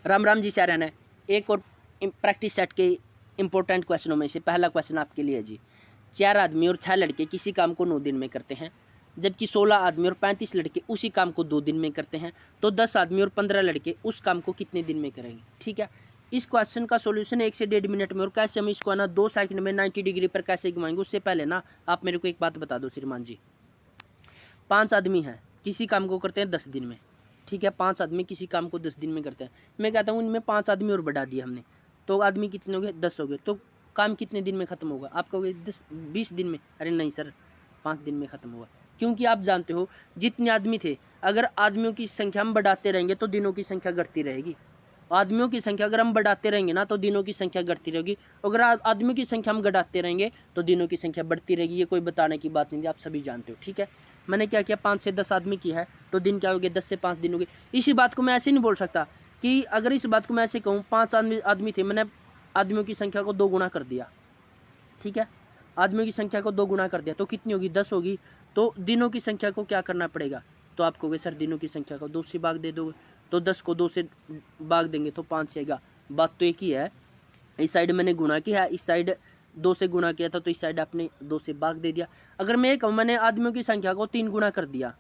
राम राम जी सारण है। एक और प्रैक्टिस सेट के इम्पोर्टेंट क्वेश्चनों में से पहला क्वेश्चन आपके लिए जी। 4 आदमी और 6 लड़के किसी काम को 9 दिन में करते हैं, जबकि 16 आदमी और 35 लड़के उसी काम को 2 दिन में करते हैं, तो 10 आदमी और 15 लड़के उस काम को कितने दिन में करेंगे। ठीक है, इस क्वेश्चन का सॉल्यूशन 1 से 1.5 मिनट में, और कैसे हम इसको ना 2 सेकंड में 90 डिग्री पर कैसे घुमाएंगे। उससे पहले ना आप मेरे को एक बात बता दो श्रीमान जी। 5 आदमी हैं, किसी काम को करते हैं 10 दिन में। ठीक है, 5 आदमी किसी काम को 10 दिन में करते हैं। मैं कहता हूँ इनमें 5 आदमी और बढ़ा दिया हमने, तो आदमी कितने हो गए, 10 हो गए। तो काम कितने दिन में ख़त्म होगा। आप कहोगे 20 दिन में। अरे नहीं सर, 5 दिन में ख़त्म होगा। क्योंकि आप जानते हो जितने आदमी थे, अगर आदमियों की संख्या हम बढ़ाते रहेंगे तो दिनों की संख्या घटती रहेगी। आदमियों की संख्या अगर हम बढ़ाते रहेंगे ना तो दिनों की संख्या घटती रहेगी। अगर आदमियों की संख्या हम घटाते रहेंगे तो दिनों की संख्या बढ़ती रहेगी। ये कोई बताने की बात नहीं है, आप सभी जानते हो। ठीक है, मैंने क्या किया, 5 से 10 आदमी की है तो दिन क्या हो गए, 10 से 5 दिन हो गए। इसी बात को मैं ऐसे नहीं बोल सकता कि अगर इस बात को मैं ऐसे कहूँ 5 आदमी थे, मैंने आदमियों की संख्या को 2 गुना कर दिया। ठीक है, आदमियों की संख्या को 2 गुना कर दिया तो कितनी होगी, 10 होगी। तो दिनों की संख्या को क्या करना पड़ेगा, तो आप कहोगे सर दिनों की संख्या को 2 से भाग दे दोगे, तो 10 को 2 से भाग देंगे तो 5 आएगा। बात तो एक ही है, इस साइड मैंने गुणा किया, इस साइड 2 से गुणा किया था, तो इस साइड आपने 2 से भाग दे दिया। अगर मैं कहूँ मैंने आदमियों की संख्या को 3 गुना कर दिया,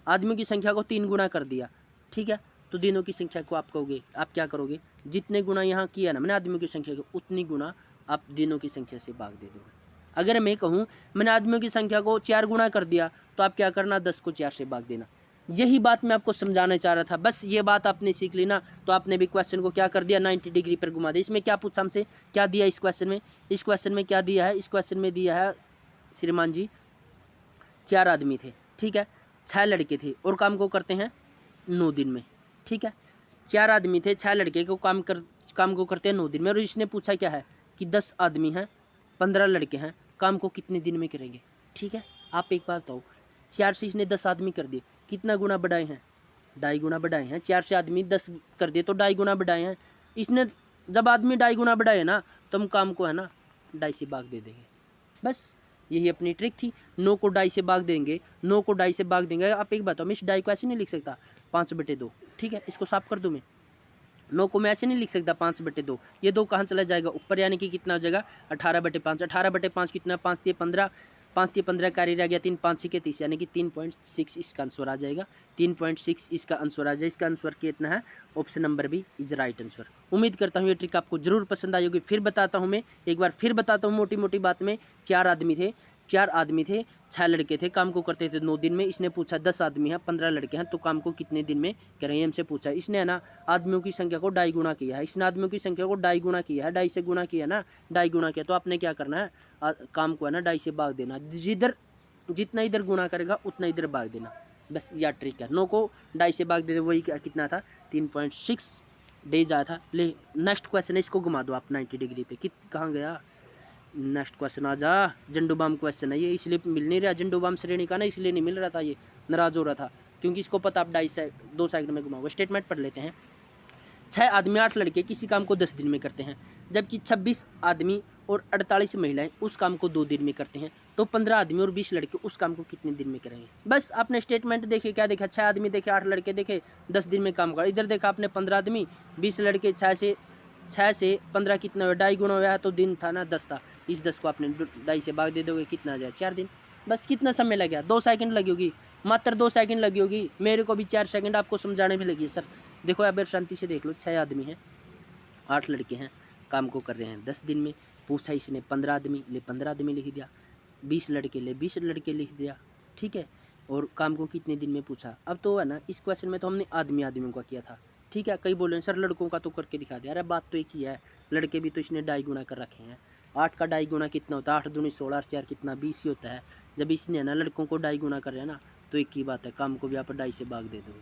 आदमियों की संख्या को 3 गुना कर दिया, ठीक है, तो दिनों की संख्या को आप कहोगे, आप क्या करोगे, जितने गुना यहाँ किया ना मैंने आदमियों की संख्या को, उतनी गुना आप दिनों की संख्या से भाग दे दोगे। अगर मैं कहूँ मैंने आदमियों की संख्या को 4 गुना कर दिया, तो आप क्या करना, 10 को 4 से भाग देना। यही बात मैं आपको समझाना चाह रहा था। बस ये बात आपने सीख ली ना, तो आपने भी क्वेश्चन को क्या कर दिया, 90 डिग्री पर घुमा दिया। इसमें क्या पूछा हमसे, क्या दिया इस क्वेश्चन में, इस क्वेश्चन में क्या दिया है, इस क्वेश्चन में दिया है श्रीमान जी 4 आदमी थे, ठीक है, 6 लड़के थे और काम को करते हैं 9 दिन में। ठीक है, 4 आदमी थे, 6 लड़के को काम को करते हैं 9 दिन में। और इसने पूछा क्या है कि 10 आदमी हैं, 15 लड़के हैं, काम को कितने दिन में करेंगे। ठीक है, आप एक बात बताओ, 4 से इसने 10 आदमी कर दिए, कितना गुना बढ़ाए हैं, 2.5 गुना बढ़ाए हैं। 4 से आदमी 10 कर दिए तो 2.5 गुना बढ़ाए हैं। इसने जब आदमी 2.5 गुना बढ़ाए ना, तो हम काम को है ना 2.5 से भाग दे देंगे। बस यही अपनी ट्रिक थी। 9 को 2.5 से भाग देंगे, 9 को 2.5 से भाग देंगे। आप एक बताओ, मैं इस 2.5 को ऐसे नहीं लिख सकता 5/2। ठीक है, इसको साफ कर दूँ मैं, 9 को मैं ऐसे नहीं लिख सकता 5/2। ये 2 कहाँ चला जाएगा ऊपर, यानी कि कितना हो जाएगा 18/5। 18/5 कितना, 5 × 15, 5 × 15 कार्य रह गया 3, 5 × 30, यानी कि 3.6 इसका आंसर आ जाएगा। 3.6 इसका आंसर आ जाएगा। इसका आंसर कितना है, option number B is right answer. उम्मीद करता हूँ ये ट्रिक आपको जरूर पसंद आई होगी। फिर बताता हूँ मैं, एक बार फिर बताता हूँ मोटी मोटी बात में। 4 आदमी थे, 6 लड़के थे, काम को करते थे 9 दिन में। इसने पूछा 10 आदमी हैं, 15 लड़के हैं, तो काम को कितने दिन में करेंगे, हमसे पूछा। इसने है ना आदमियों की संख्या को 2.5 गुना किया है, इसने आदमियों की संख्या को 2.5 गुना किया है, 2.5 से गुना किया ना, 2.5 गुना किया, तो आपने क्या करना है, काम को है ना 2.5 से भाग देना। जितना इधर गुना करेगा उतना इधर भाग देना। बस यह ट्रिक है। 9 को 2.5 से भाग दे, वही कितना था, 3.6 डेज आया था। ले नेक्स्ट क्वेश्चन है, इसको घुमा दो आप 90 डिग्री पे। कहाँ गया, नेक्स्ट क्वेश्चन आ जा। जंडू बाम क्वेश्चन है ये, इसलिए मिल नहीं रहा, जंडू बाम श्रेणी का ना, इसलिए नहीं मिल रहा था, ये नाराज हो रहा था क्योंकि इसको पता आप 2 साइड में घुमाओगे। स्टेटमेंट पढ़ लेते हैं। 6 आदमी 8 लड़के किसी काम को 10 दिन में करते हैं, जबकि 26 आदमी और 48 महिलाएं उस काम को 2 दिन में करते हैं, तो 15 आदमी और 20 लड़के उस काम को कितने दिन में करेंगे। बस आपने स्टेटमेंट देखे, क्या देखा, 6 आदमी देखे, 8 लड़के देखे, 10 दिन में काम कर। इधर देखा आपने 15 आदमी 20 लड़के, 6 से 15 कितना हुआ, 2.5 गुना हुआ, तो दिन था ना 10 था। इस 10 को आपने 2.5 से भाग दे दोगे, कितना आ जाए, 4 दिन। बस कितना समय लग गया, 2 सेकंड लगी होगी, मात्र 2 सेकंड लगी होगी। मेरे को भी 4 सेकंड आपको समझाने में लगी सर। देखो अब शांति से देख लो, 6 आदमी हैं, 8 लड़के हैं, काम को कर रहे हैं 10 दिन में। पूछा इसने 15 आदमी, ले 15 आदमी लिख दिया, 20 लड़के, ले 20 लड़के लिख दिया। ठीक है, और काम को कितने दिन में पूछा। अब तो है ना इस क्वेश्चन में तो हमने आदमियों का किया था। ठीक है, कई बोले सर लड़कों का तो करके दिखा दिया। अरे बात तो एक ही है, लड़के भी तो इसने 2.5 गुना कर रखे हैं। 8 का 2.5 गुना कितना होता है, 8 दूनी 16, 4 कितना 20 ही होता है। जब इसने ना लड़कों को 2.5 गुना कर रहे हैं ना, तो एक ही बात है, काम को भी आप 2.5 से भाग दे दो।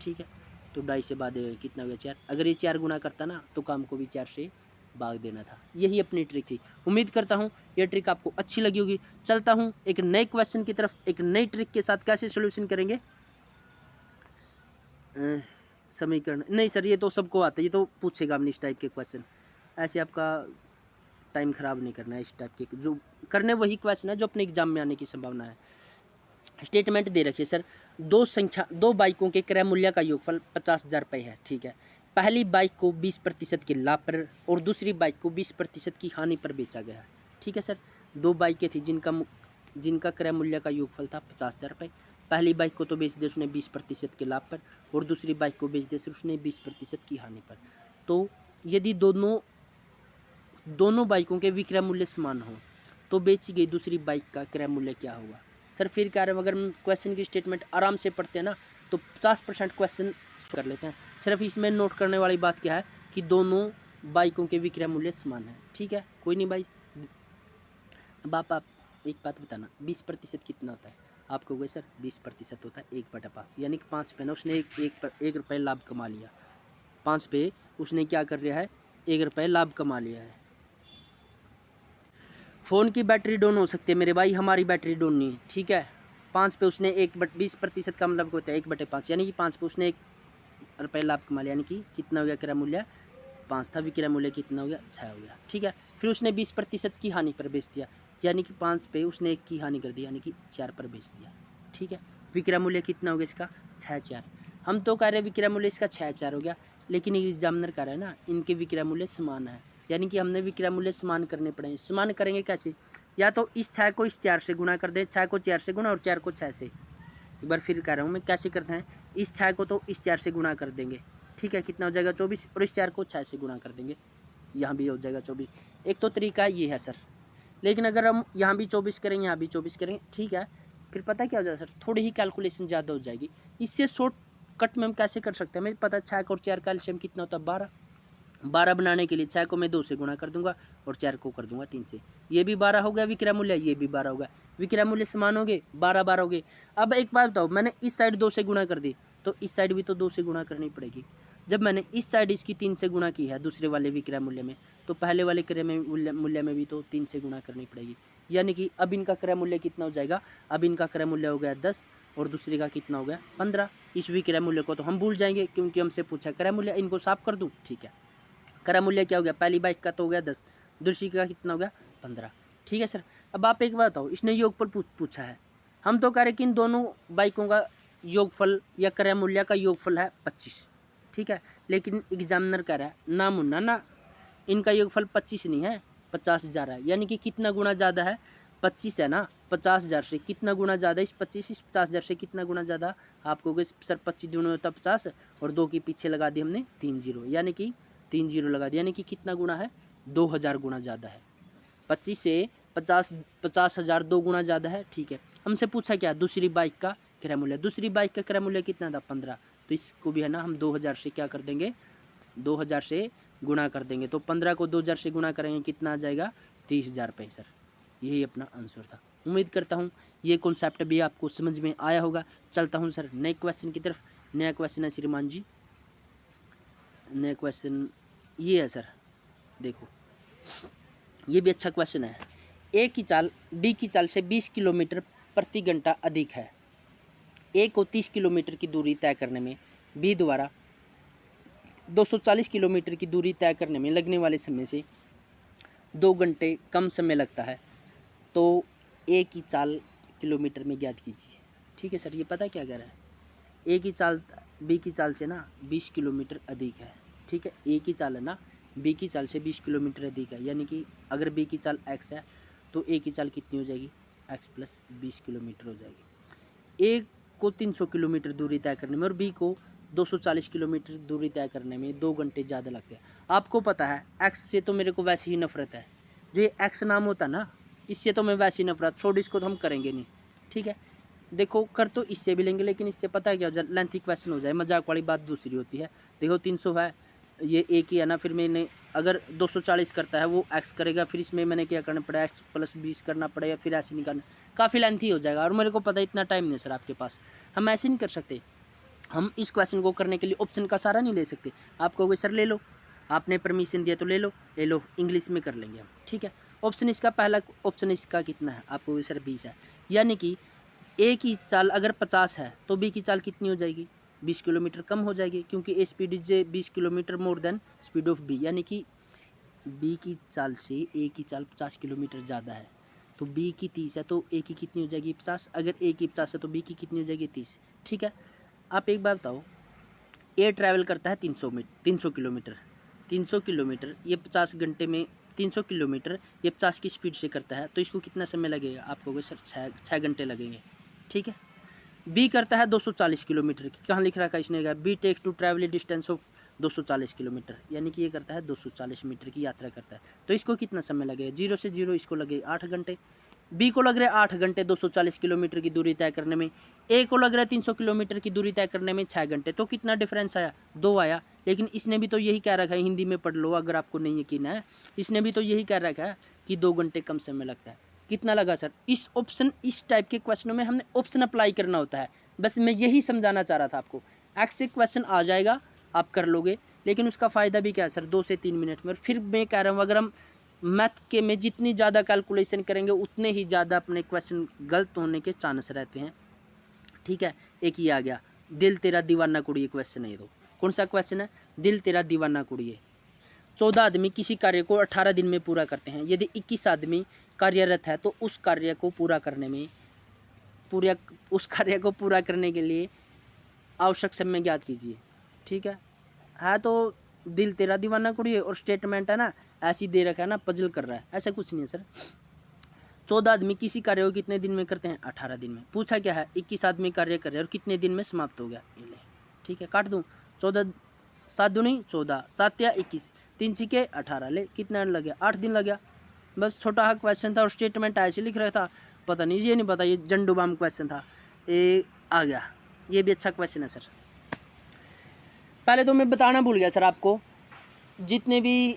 ठीक है, तो 2.5 से भाग दे, कितना हो गया 4। अगर ये 4 गुना करता ना, तो काम को भी 4 से भाग देना था। यही अपनी ट्रिक थी। उम्मीद करता हूँ ये ट्रिक आपको अच्छी लगी होगी। चलता हूँ एक नए क्वेश्चन की तरफ, एक नई ट्रिक के साथ। कैसे सोल्यूशन करेंगे, समीकरण नहीं सर, ये तो सबको आता है, ये तो पूछेगा हमने इस टाइप के क्वेश्चन। ऐसे आपका टाइम खराब नहीं करना है। इस टाइप के जो करने वही क्वेश्चन है जो अपने एग्जाम में आने की संभावना है। स्टेटमेंट दे रखिए सर, 2 बाइकों के क्रय मूल्य का योगफल 50,000 रुपये है। ठीक है, पहली बाइक को 20% के लाभ पर और दूसरी बाइक को 20% की हानि पर बेचा गया है। ठीक है सर, दो बाइकें थी जिनका क्रय मूल्य का योगफल था 50,000 रुपये। पहली बाइक को तो बेच दिया उसने 20% के लाभ पर और दूसरी बाइक को बेच दिया उसने 20% की हानि पर। तो यदि दोनों बाइकों के विक्रय मूल्य समान हो तो बेची गई दूसरी बाइक का क्रय मूल्य क्या होगा। सर फिर कह रहे हैं, अगर क्वेश्चन की स्टेटमेंट आराम से पढ़ते हैं ना तो 50% क्वेश्चन कर लेते हैं। सिर्फ इसमें नोट करने वाली बात क्या है कि दोनों बाइकों के विक्रय मूल्य समान है। ठीक है, कोई नहीं भाई। अब आप एक बात बताना, 20% कितना होता है। आप कहोगे सर 20% होता है 1/5, यानी कि 5 पे ना उसने एक रुपये लाभ कमा लिया। 5 पे उसने क्या कर लिया है, 1 रुपये लाभ कमा लिया है। फ़ोन की बैटरी डाउन हो सकती है मेरे भाई, हमारी बैटरी डाउन नहीं है। ठीक है, 5 पे उसने 20% का मतलब होता है 1/5, यानी कि 5 पे उसने 1 रुपये लाभ कमा लिया, यानी कि कितना हो गया क्रय मूल्य 5 था, विक्रय मूल्य कितना हो गया 6 हो गया। ठीक है, फिर उसने 20% की हानि पर बेच दिया, यानी कि 5 पे उसने 1 की हानि कर दी, यानी कि 4 पर बेच दिया। ठीक है, विक्रय मूल्य कितना हो गया इसका 6,4। हम तो कह रहे हैं विक्रय मूल्य इसका 6,4 हो गया, लेकिन एग्जामिनर कह रहा है ना इनके विक्रय मूल्य समान है, यानी कि हमने विक्रय मूल्य समान करने पड़ेंगे। समान करेंगे कैसे, या तो इस 6 को इस 4 से गुणा कर दे, 6 को 4 से गुणा और 4 को 6 से। एक बार फिर कह रहा हूँ मैं कैसे करते हैं, इस 6 को तो इस 4 से गुणा कर देंगे। ठीक है, कितना हो जाएगा 24, और इस 4 को 6 से गुणा कर देंगे, यहाँ भी हो जाएगा 24। एक तो तरीका ये है सर, लेकिन अगर हम यहाँ भी 24 करेंगे यहाँ भी 24 करेंगे, ठीक है, फिर पता क्या हो जाएगा सर, थोड़ी ही कैलकुलेशन ज़्यादा हो जाएगी। इससे शॉर्ट कट में हम कैसे कर सकते हैं, हमें पता है 6 और 4 का एलसीएम कितना होता है 12। 12 बनाने के लिए 6 को मैं 2 से गुणा कर दूंगा और 4 को कर दूंगा 3 से। ये भी 12 हो गया विक्रय मूल्य, ये भी 12 होगा, विक्रय मूल्य समान हो गए, 12 हो गए। अब एक बात बताओ, मैंने इस साइड 2 से गुणा कर दी तो इस साइड भी तो 2 से गुणा करनी पड़ेगी। जब मैंने इस साइड इसकी 3 से गुणा की है दूसरे वाले विक्रय मूल्य में, तो पहले वाले क्रय मूल्य में भी तो 3 से गुणा करनी पड़ेगी, यानी कि अब इनका क्रय मूल्य कितना हो जाएगा, अब इनका क्रय मूल्य हो गया 10 और दूसरे का कितना हो गया 15। इस विक्रय मूल्य को तो हम भूल जाएंगे क्योंकि हमसे पूछा क्रय मूल्य, इनको साफ कर दूँ। ठीक है, क्रय मूल्य क्या हो गया, पहली बाइक का तो हो गया 10, दूसरी का कितना हो गया 15। ठीक है सर, अब आप एक बात बताओ, इसने योगफल पूछा है, हम तो कह रहे कि इन दोनों बाइकों का योगफल या क्रय मूल्य का योगफल है 25। ठीक है, लेकिन एग्जामिनर कह रहा है ना मुन्ना ना, इनका योगफल 25 नहीं है 50,000 है, यानी कि कितना गुना ज़्यादा है 25 है ना, 50,000 से कितना गुना ज़्यादा, इस 50,000 से कितना गुना ज़्यादा। आप कहोगे सर 25 दूनी होता 50 और 2 के पीछे लगा दी हमने 3 जीरो, यानी कि 3 जीरो लगा दिया, यानी कि कितना गुना है 2,000 गुना ज़्यादा है। 25 से 50,000 2 गुना ज़्यादा है। ठीक है, हमसे पूछा क्या दूसरी बाइक का क्रय मूल्य, दूसरी बाइक का क्रय मूल्य कितना था 15, तो इसको भी है ना हम 2,000 से क्या कर देंगे 2,000 से गुणा कर देंगे, तो 15 को 2,000 से गुणा करेंगे कितना आ जाएगा 30,000 रुपये। सर यही अपना आंसर था। उम्मीद करता हूँ ये कॉन्सेप्ट भी आपको समझ में आया होगा। चलता हूँ सर नए क्वेश्चन की तरफ। नया क्वेश्चन है श्रीमान जी, नया क्वेश्चन ये है सर, देखो ये भी अच्छा क्वेश्चन है। ए की चाल बी की चाल से 20 किलोमीटर प्रति घंटा अधिक है। ए को 30 किलोमीटर की दूरी तय करने में बी द्वारा 240 किलोमीटर की दूरी तय करने में लगने वाले समय से 2 घंटे कम समय लगता है, तो ए की चाल किलोमीटर में ज्ञात कीजिए। ठीक है सर, ये पता क्या कह रहा है, ए की चाल बी की चाल से ना 20 किलोमीटर अधिक है। ठीक है, ए की चाल है ना बी की चाल से 20 किलोमीटर अधिक है, यानी कि अगर बी की चाल x है तो ए की चाल कितनी हो जाएगी x प्लस 20 किलोमीटर हो जाएगी। ए को 300 किलोमीटर दूरी तय करने में और बी को 240 किलोमीटर दूरी तय करने में 2 घंटे ज़्यादा लगते हैं। आपको पता है x से तो मेरे को वैसे ही नफरत है, जो ये x नाम होता ना इससे तो मैं वैसे ही नफरत, छोड़ इसको तो हम करेंगे नहीं। ठीक है, देखो कर तो इससे भी लेंगे, लेकिन इससे पता है क्या हो जाए लेंथी क्वेश्चन हो जाए, मजाक वाली बात दूसरी होती है। देखो 300 है, ये एक ही है ना, फिर मैंने अगर 240 करता है वो x करेगा, फिर इसमें मैंने क्या करना पड़ेगा x प्लस 20 करना पड़ेगा, फिर ऐसे नहीं करना, काफ़ी लेंथी हो जाएगा और मेरे को पता है इतना टाइम नहीं सर आपके पास, हम ऐसे नहीं कर सकते। हम इस क्वेश्चन को करने के लिए ऑप्शन का सहारा नहीं ले सकते। आप कहोगे सर ले लो, आपने परमिशन दिया तो ले लो, इंग्लिश में कर लेंगे हम। ठीक है, ऑप्शन इसका पहला ऑप्शन इसका कितना है, आप कहोगे सर 20 है, यानी कि ए की चाल अगर 50 है तो बी की चाल कितनी हो जाएगी 20 किलोमीटर कम हो जाएगी, क्योंकि A speed is 20 kilometre more than speed of B, यानी कि बी की चाल से ए की चाल 50 किलोमीटर ज़्यादा है। तो बी की 30 है तो ए की कितनी हो जाएगी 50, अगर ए की 50 है तो बी की कितनी हो जाएगी 30। ठीक है, आप एक बार बताओ ए ट्रैवल करता है 300 किलोमीटर। 300 किलोमीटर ये 50 घंटे में 300 किलोमीटर ये 50 की स्पीड से करता है, तो इसको कितना समय लगेगा? आप कहोगे सर 6 घंटे लगेंगे, ठीक है। बी करता है 240 किलोमीटर की, कहाँ लिख रखा है इसने? B take to travel distance of 240 kilometre, यानी कि ये करता है 240 मीटर की यात्रा करता है, तो इसको कितना समय लगेगा? 0 से 0 इसको लगे 8 घंटे। बी को लग रहे 8 घंटे 240 किलोमीटर की दूरी तय करने में। ए को लग रहा है 300 किलोमीटर की दूरी तय करने में 6 घंटे। तो कितना डिफरेंस आया? 2 आया। लेकिन इसने भी तो यही कह रखा है, हिंदी में पढ़ लो अगर आपको नहीं यकीन है, इसने भी तो यही कह रखा है कि 2 घंटे कम समय लगता है। कितना लगा सर? इस ऑप्शन, इस टाइप के क्वेश्चनों में हमने ऑप्शन अप्लाई करना होता है। बस मैं यही समझाना चाह रहा था आपको। एक्स से क्वेश्चन आ जाएगा, आप कर लोगे, लेकिन उसका फ़ायदा भी क्या है सर? 2 से 3 मिनट में। और फिर मैं कह रहा हूँ, अगर हम मैथ के में जितनी ज़्यादा कैलकुलेशन करेंगे उतने ही ज़्यादा अपने क्वेश्चन गलत होने के चांस रहते हैं, ठीक है। एक ही आ गया, दिल तेरा दीवाना कुड़िए क्वेश्चन है ये। तो कौन सा क्वेश्चन है? दिल तेरा दीवाना कुड़िए। 14 आदमी किसी कार्य को 18 दिन में पूरा करते हैं। यदि 21 आदमी कार्यरत है तो उस कार्य को पूरा करने के लिए आवश्यक समय ज्ञात कीजिए, ठीक है तो दिल तेरा दीवाना कुड़िए और स्टेटमेंट है ना, ऐसी दे रखा है ना, पजल कर रहा है, ऐसा कुछ नहीं है सर। 14 आदमी किसी कार्य को कितने दिन में करते हैं? 18 दिन में। पूछा क्या है? 21 आदमी कार्य कर रहे हैं और कितने दिन में समाप्त हो गया, ये ले, ठीक है। काट दूं, 14 7 दूनी 14, 7 या 21, 3 छिके 18, ले कितना लग गया? 8 दिन लग गया। बस छोटा सा क्वेश्चन था और स्टेटमेंट ऐसे लिख रहा था, पता नहीं, ये नहीं पता, ये जंडू बाम क्वेश्चन था, ये आ गया। ये भी अच्छा क्वेश्चन है सर। पहले तो मैं बताना भूल गया सर आपको, जितने भी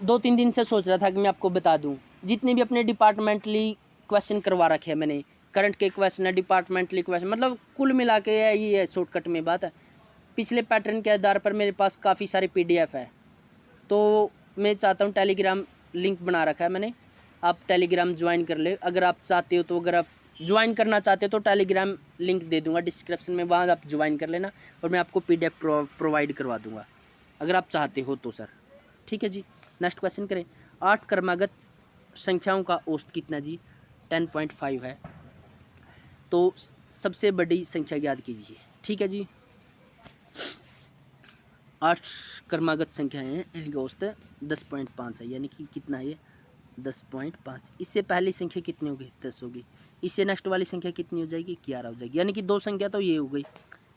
2-3 दिन से सोच रहा था कि मैं आपको बता दूं, जितने भी अपने डिपार्टमेंटली क्वेश्चन करवा रखे हैं मैंने, करंट के क्वेश्चन है, डिपार्टमेंटली क्वेश्चन, मतलब कुल मिला के ये है, शॉर्टकट में बात है। पिछले पैटर्न के आधार पर मेरे पास काफ़ी सारे PDF है, तो मैं चाहता हूँ, टेलीग्राम लिंक बना रखा है मैंने, आप टेलीग्राम ज्वाइन कर ले अगर आप चाहते हो तो। अगर आप ज्वाइन करना चाहते हो तो टेलीग्राम लिंक दे दूंगा डिस्क्रिप्शन में, वहाँ आप ज्वाइन कर लेना और मैं आपको PDF प्रोवाइड करवा दूंगा अगर आप चाहते हो तो सर, ठीक है जी। नेक्स्ट क्वेश्चन करें। 8 क्रमागत संख्याओं का औसत कितना जी? 10.5 है। तो सबसे बड़ी संख्या याद कीजिए, ठीक है जी। 8 क्रमागत संख्याएं हैं, इनकी औसत 10.5 है, यानी कि कितना है ये? 10.5। इससे पहली संख्या कितनी होगी? 10 होगी। इससे नेक्स्ट वाली संख्या कितनी हो जाएगी? 11 हो जाएगी, यानी कि 2 संख्या तो ये हो गई।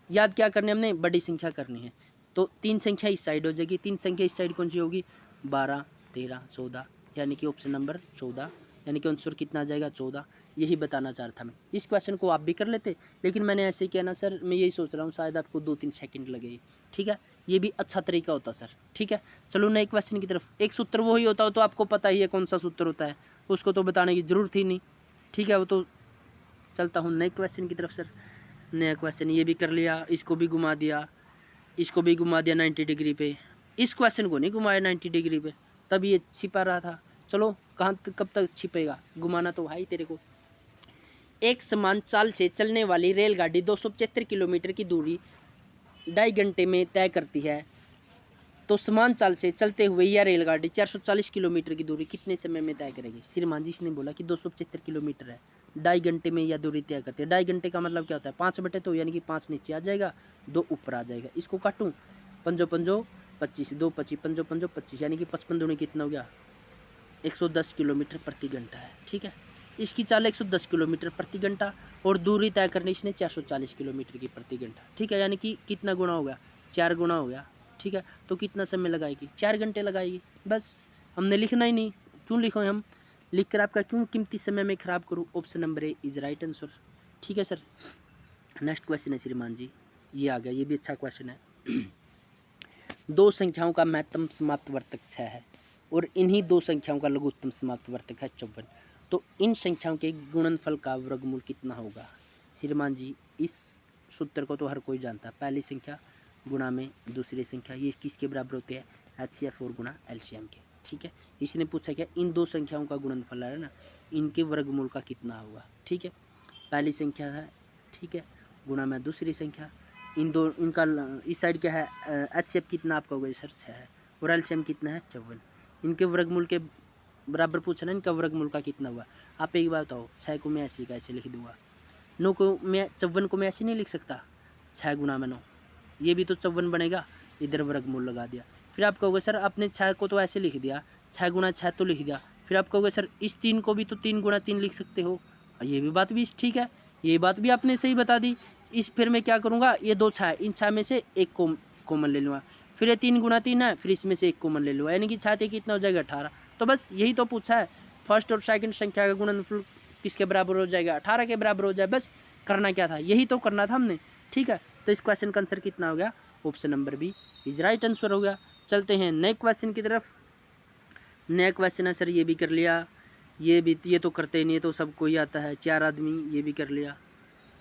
याद क्या करने हमने? बड़ी संख्या करनी है, तो 3 संख्या इस साइड हो जाएगी। 3 संख्या इस साइड कौन सी होगी? 12, 13, 14, यानी कि ऑप्शन नंबर 14, यानी कि आंसर कितना आ जाएगा? 14। यही बताना चाह रहा था मैं। इस क्वेश्चन को आप भी कर लेते, लेकिन मैंने ऐसे किया ना सर, मैं यही सोच रहा हूँ शायद आपको 2-3 सेकंड लगे, ठीक है। ये भी अच्छा तरीका होता सर, ठीक है। चलो नए क्वेश्चन की तरफ। एक सूत्र वही होता हो तो आपको पता ही है कौन सा सूत्र होता है, उसको तो बताने की ज़रूरत ही नहीं, ठीक है। वो तो चलता हूँ नए क्वेश्चन की तरफ सर। नया क्वेश्चन ये भी कर लिया, इसको भी घुमा दिया, इसको भी घुमा दिया 90 डिग्री पे। इस क्वेश्चन को नहीं घुमाया 90 डिग्री पे, तब ये छिपा रहा था। चलो कहाँ कब तक छिपेगा? घुमाना तो है ही तेरे को। एक समान चाल से चलने वाली रेलगाड़ी 275 किलोमीटर की दूरी 2.5 घंटे में तय करती है, तो समान चाल से चलते हुए यह रेलगाड़ी 440 किलोमीटर की दूरी कितने समय में तय करेगी? श्रीमान जी ने बोला कि 275 किलोमीटर है, 2.5 घंटे में यह दूरी तय करती है। 2.5 घंटे का मतलब क्या होता है? 5/2, यानी कि 5 नीचे आ जाएगा, 2 ऊपर आ जाएगा। इसको काटूँ, 5×5 25, 2 25, 5×5 25, यानी कि 55 दूनी कितना हो गया? 110 किलोमीटर प्रति घंटा है, ठीक है। इसकी चाल 110 किलोमीटर प्रति घंटा और दूरी तय करनी इसने 440 किलोमीटर की प्रति घंटा, ठीक है। यानी कि कितना गुना हो गया? 4 गुना हो गया, ठीक है। तो कितना समय लगाएगी? 4 घंटे लगाएगी। बस हमने लिखना ही नहीं, क्यों लिखो हम? लिख कर आपका क्यों कीमती समय में ख़राब करूँ? Option number A is right answer, ठीक है सर। नेक्स्ट क्वेश्चन है श्रीमान जी, ये आ गया, ये भी अच्छा क्वेश्चन है। 2 संख्याओं का महत्तम समाप्त वर्तक 6 है और इन्हीं 2 संख्याओं का लघुत्तम समाप्त वर्तक है 54, तो इन संख्याओं के गुणनफल का वर्गमूल कितना होगा? श्रीमान जी इस सूत्र को तो हर कोई जानता है, पहली संख्या गुणा में दूसरी संख्या, ये किसके बराबर होते हैं? HCF और गुणा LCM के, ठीक है। इसने पूछा क्या? इन 2 संख्याओं का गुणनफल है ना, इनके वर्गमूल का कितना होगा, ठीक है। पहली संख्या है, ठीक है, गुणा में दूसरी संख्या, इनका इस साइड क्या है? HCF कितना आपका होगा? सर 6 है, और LCM कितना है? 54। इनके वर्गमूल के बराबर पूछना, इनका वर्गमूल का कितना हुआ? आप एक बार बताओ, 6 को मैं ऐसे कैसे लिख दूंगा? 9 को मैं 54 को मैं ऐसे नहीं लिख सकता, 6 गुणा में 9, ये भी तो 54 बनेगा, इधर वर्गमूल लगा दिया। फिर आप कहोगे सर आपने 6 को तो ऐसे लिख दिया, 6 गुणा 6 तो लिख दिया। फिर आप कहोगे सर इस 3 को भी तो 3 गुणा 3 लिख सकते हो, ये भी बात भी ठीक है, ये बात भी आपने सही बता दी। इस फिर मैं क्या करूँगा, ये 2 6 इन 6 में से एक को कॉमन ले लूँगा, फिर ये 3 गुणा 3 है, फिर इसमें से एक कॉमन ले लूँगा, यानी कि 6 से कितना हो जाएगा 18। तो बस यही तो पूछा है, फर्स्ट और सेकंड संख्या का गुणनफल किसके बराबर हो जाएगा, 18 के बराबर हो जाए। बस करना क्या था, यही तो करना था हमने, ठीक है। तो इस क्वेश्चन का आंसर कितना हो गया, option number B is right answer हो गया। चलते हैं नए क्वेश्चन की तरफ। नया क्वेश्चन है सर, ये भी कर लिया, ये भी, ये तो करते नहीं है, तो सबको ही आता है, 4 आदमी, ये भी कर लिया,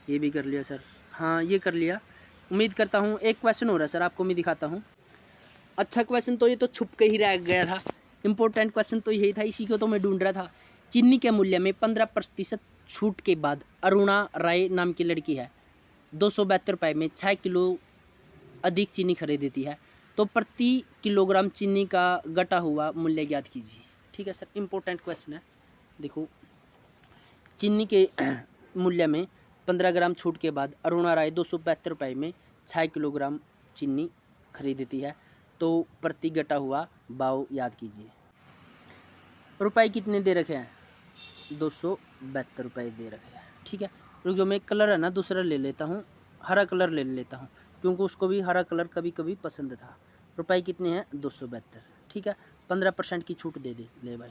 ये भी कर लिया सर, हाँ ये कर लिया। उम्मीद करता हूँ एक क्वेश्चन हो रहा है सर, आपको मैं दिखाता हूँ। अच्छा क्वेश्चन तो ये तो छुप के ही रह गया था, इंपॉर्टेंट क्वेश्चन तो यही था, इसी को तो मैं ढूंढ रहा था। चीनी के मूल्य में 15% छूट के बाद अरुणा राय नाम की लड़की है, 272 रुपये में 6 किलो अधिक चीनी खरीदती है, तो प्रति किलोग्राम चीनी का घटा हुआ मूल्य ज्ञात कीजिए। ठीक है सर, इंपॉर्टेंट क्वेश्चन है। देखो, चीनी के मूल्य में 15 ग्राम छूट के बाद अरुणा राय 272 रुपये में 6 किलोग्राम चीनी खरीदती है, तो प्रति घटा हुआ भाव याद कीजिए। रुपए कितने दे रखे हैं, 272 रुपये दे रखे हैं। ठीक है, जो मैं कलर है ना दूसरा ले लेता हूँ, हरा कलर ले लेता हूँ, क्योंकि उसको भी हरा कलर कभी कभी पसंद था। रुपए कितने हैं, 272। ठीक है, 15% की छूट दे दी, ले भाई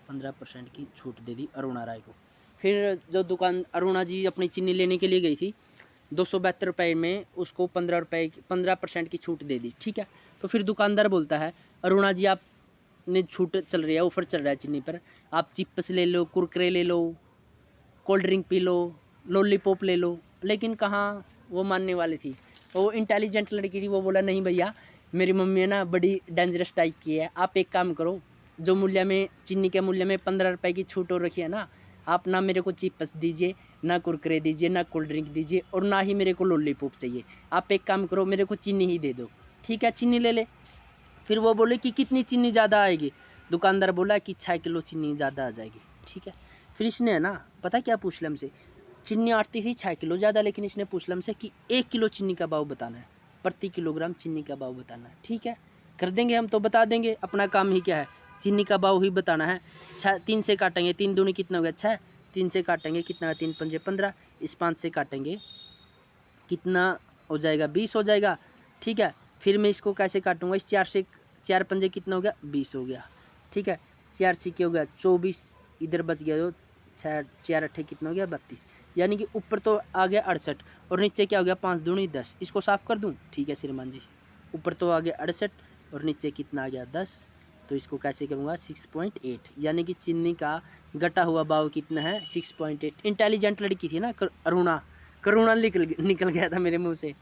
15% की छूट दे दी अरुणा राय को। फिर जो दुकान अरुणा जी अपनी चीनी लेने के लिए गई थी, 272 रुपये में उसको 15% की छूट दे दी। ठीक है, तो फिर दुकानदार बोलता है अरुणा जी आप ने छूट चल रही है, ऑफर चल रहा है चीनी पर, आप चिप्स ले लो, कुरकुरे ले लो, cold drink P low, lollipop ले लो। लेकिन कहाँ वो मानने वाली थी, वो इंटेलिजेंट लड़की थी, वो बोला नहीं भैया मेरी मम्मी है ना बड़ी डेंजरस टाइप की है, आप एक काम करो, जो मूल्य में चीनी के मूल्य में 15 रुपये की छूट हो रखी है ना, आप ना मेरे को चिप्स दीजिए, ना कुरकुरे दीजिए, ना कोल्ड ड्रिंक दीजिए, और ना ही मेरे को लॉलीपॉप चाहिए, आप एक काम करो मेरे को चीनी ही दे दो। ठीक है, चीनी ले ले। फिर वो बोले कि कितनी चीनी ज़्यादा आएगी, दुकानदार बोला कि 6 किलो चीनी ज़्यादा आ जाएगी। ठीक है, फिर इसने है ना पता क्या पूछ लिया हमसे, चीनी आती थी 6 किलो ज़्यादा, लेकिन इसने पूछ लिया हमसे कि 1 किलो चीनी का भाव बताना है, प्रति किलोग्राम चीनी का भाव बताना है। ठीक है, कर देंगे हम, तो बता देंगे, अपना काम ही क्या है, चीनी का भाव ही बताना है। 3 से काटेंगे, 3 दूनी कितना हो गया 6, 3 से काटेंगे कितना, 3 पंजे 15, इस 5 से काटेंगे कितना हो जाएगा, 20 हो जाएगा। ठीक है, फिर मैं इसको कैसे काटूंगा, इस 4 से, 4 पंजे कितना हो गया, 20 हो गया। ठीक है, 4 छिके हो गया 24, इधर बच गया जो 6, 4 अट्ठे कितना हो गया 32, यानी कि ऊपर तो आ गया 68 और नीचे क्या हो गया 5 दूनी 10। इसको साफ कर दूं, ठीक है श्रीमान जी, ऊपर तो आ गया 68 और नीचे कितना आ गया 10, तो इसको कैसे करूँगा 6.8, यानी कि चीनी का घटा हुआ भाव कितना है 6.8। इंटेलिजेंट लड़की थी ना अरुणा, करुणा निकल गया था मेरे मुंह से,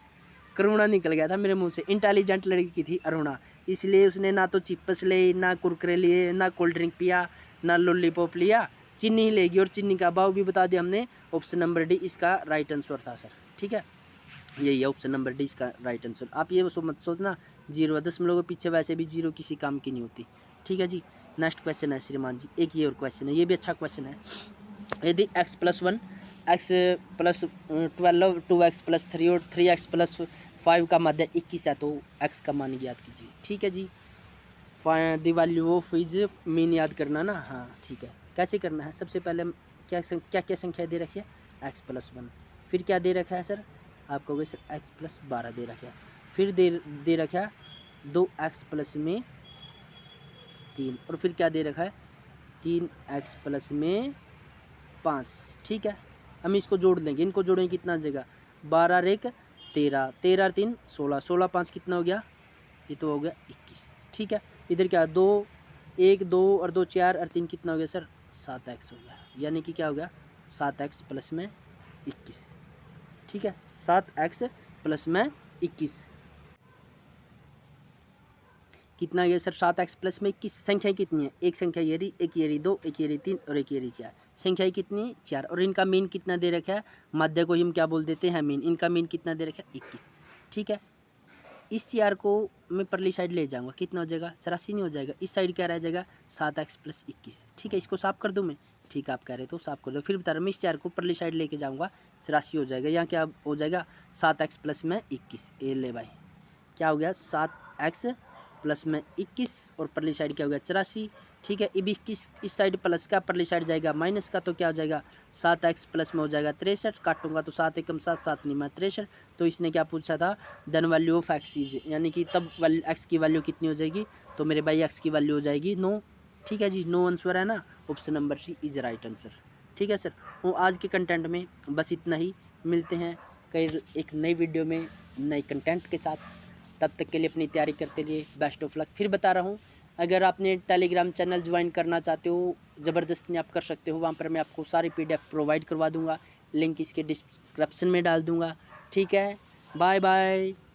करुणा निकल गया था मेरे मुंह से, इंटेलिजेंट लड़की थी अरुणा, इसलिए उसने ना तो चिप्स लिए, ना कुरकुरे लिए, ना कोल्ड ड्रिंक पिया, ना लॉलीपॉप लिया, चीनी ही लेगी, और चीनी का भाव भी बता दिया हमने, ऑप्शन नंबर डी इसका राइट आंसर था सर। ठीक है, यही है ऑप्शन नंबर डी इसका राइट आंसर। आप ये मत सोचना 0 दशमलव के पीछे वैसे भी 0 किसी काम की नहीं होती। ठीक है जी, नेक्स्ट क्वेश्चन है श्रीमान जी, एक ये और क्वेश्चन है, ये भी अच्छा क्वेश्चन है। यदि x+1 x+12 2x+3 और 3x+5 का माध्य 21 है, तो x का मान याद कीजिए। ठीक है जी, the value of is mean याद करना ना, हाँ ठीक है। कैसे करना है, सबसे पहले क्या क्या संख्या दे रखी है, x+1, फिर क्या दे रखा है सर, आप कहोगे सर x+12 दे रखा है, फिर दे रखा है 2x+3, और फिर क्या दे रखा है 3x+5। ठीक है, हम इसको जोड़ लेंगे, इनको जोड़ेंगे कितना आ जाएगा, 12 और 1 13, 13 और 3 16, 16 5 कितना हो गया, ये तो हो गया 21। ठीक है, इधर क्या 2 1 2 और 2 4 और 3 कितना हो गया सर 7x हो गया, यानी कि क्या हो गया 7x प्लस में 21। ठीक है, 7x प्लस में 21 कितना गया सर, 7x प्लस में 21। संख्या कितनी है, एक संख्या ये रही, एक ये रही 2, एक ये रही 3 और एक ये रही 4, संख्या कितनी 4, और इनका मीन कितना दे रखा है, माध्य को हम क्या बोल देते हैं मीन, इनका मीन कितना दे रखा है 21। ठीक है, इस 4 को मैं परली साइड ले जाऊंगा, कितना हो जाएगा 84 नहीं हो जाएगा, इस साइड क्या रह जाएगा 7x प्लस 21। ठीक है, इसको साफ कर दूं मैं, ठीक आप कह रहे तो साफ कर दो। फिर बता रहा हूँ मैं इस 4 को परली साइड लेके जाऊँगा, 84 हो जाएगा। यहाँ क्या हो जाएगा 7x प्लस में 21। ये ले भाई क्या हो गया 7x प्लस में 21 और परली साइड क्या हो गया 84। ठीक है, अब इस साइड प्लस का परली साइड जाएगा माइनस का, तो क्या हो जाएगा 7x प्लस में हो जाएगा 63। काटूंगा तो 7 एकम 7, 7 निमा 63। तो इसने क्या पूछा था then value of X is, यानी कि तब एक्स की वैल्यू कितनी हो जाएगी, तो मेरे भाई एक्स की वैल्यू हो जाएगी 9। ठीक है जी, 9 आंसर है ना, option number C is right answer. ठीक है सर, वो आज के कंटेंट में बस इतना ही। मिलते हैं कई एक नई वीडियो में नए कंटेंट के साथ। तब तक के लिए अपनी तैयारी करते रहिए। Best of luck. फिर बता रहा हूँ, अगर आपने टेलीग्राम चैनल ज्वाइन करना चाहते हो ज़बरदस्ती आप कर सकते हो, वहाँ पर मैं आपको सारी PDF प्रोवाइड करवा दूँगा। लिंक इसके डिस्क्रिप्शन में डाल दूँगा। ठीक है, बाय बाय।